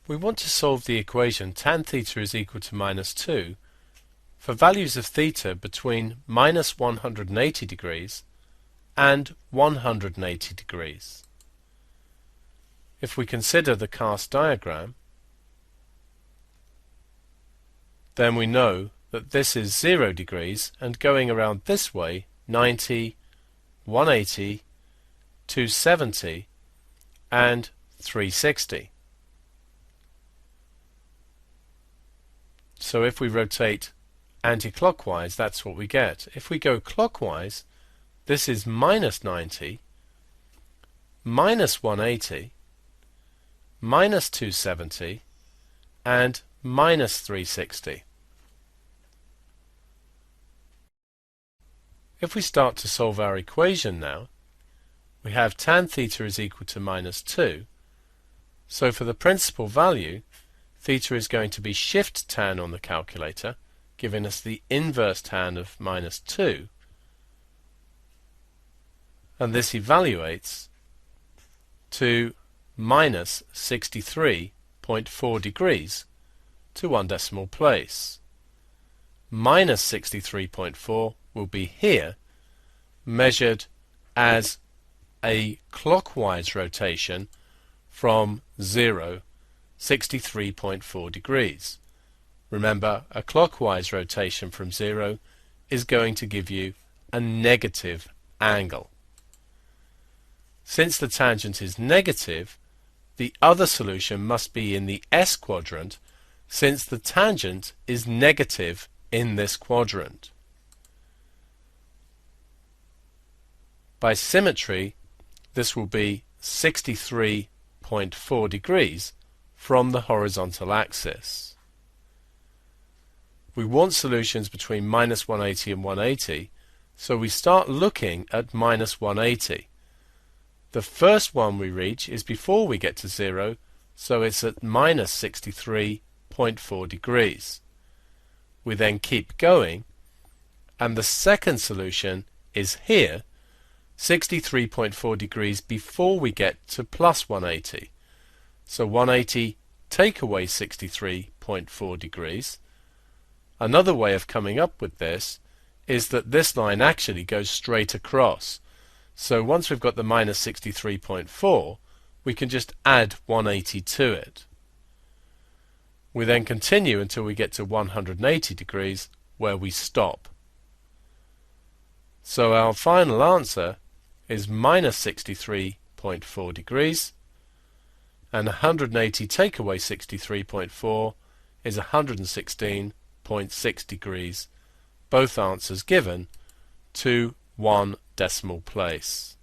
We want to solve the equation tan theta is equal to minus 2 for values of theta between minus 180 degrees and 180 degrees. If we consider the cast diagram, then we know that this is 0 degrees and going around this way 90, 180, 270 and 360. So if we rotate anti-clockwise, that's what we get. If we go clockwise, this is minus 90, minus 180, minus 270 and minus 360. If we start to solve our equation now, we have tan theta is equal to minus 2. So for the principal value, theta is going to be shift tan on the calculator, giving us the inverse tan of minus 2. And this evaluates to minus 63.4 degrees to one decimal place. Minus 63.4 will be here, measured as a clockwise rotation from 0, 63.4 degrees. Remember, a clockwise rotation from 0 is going to give you a negative angle. Since the tangent is negative, the other solution must be in the S quadrant, since the tangent is negative in this quadrant. By symmetry, this will be 63.4 degrees from the horizontal axis. We want solutions between minus 180 and 180, so we start looking at minus 180. The first one we reach is before we get to 0, so it's at minus 63.4 degrees. We then keep going, and the second solution is here, 63.4 degrees before we get to plus 180. So 180 take away 63.4 degrees. Another way of coming up with this is that this line actually goes straight across. So once we've got the minus 63.4, we can just add 180 to it. We then continue until we get to 180 degrees, where we stop. So our final answer is minus 63.4 degrees, and 180 take away 63.4 is 116.6 degrees, both answers given to one decimal place.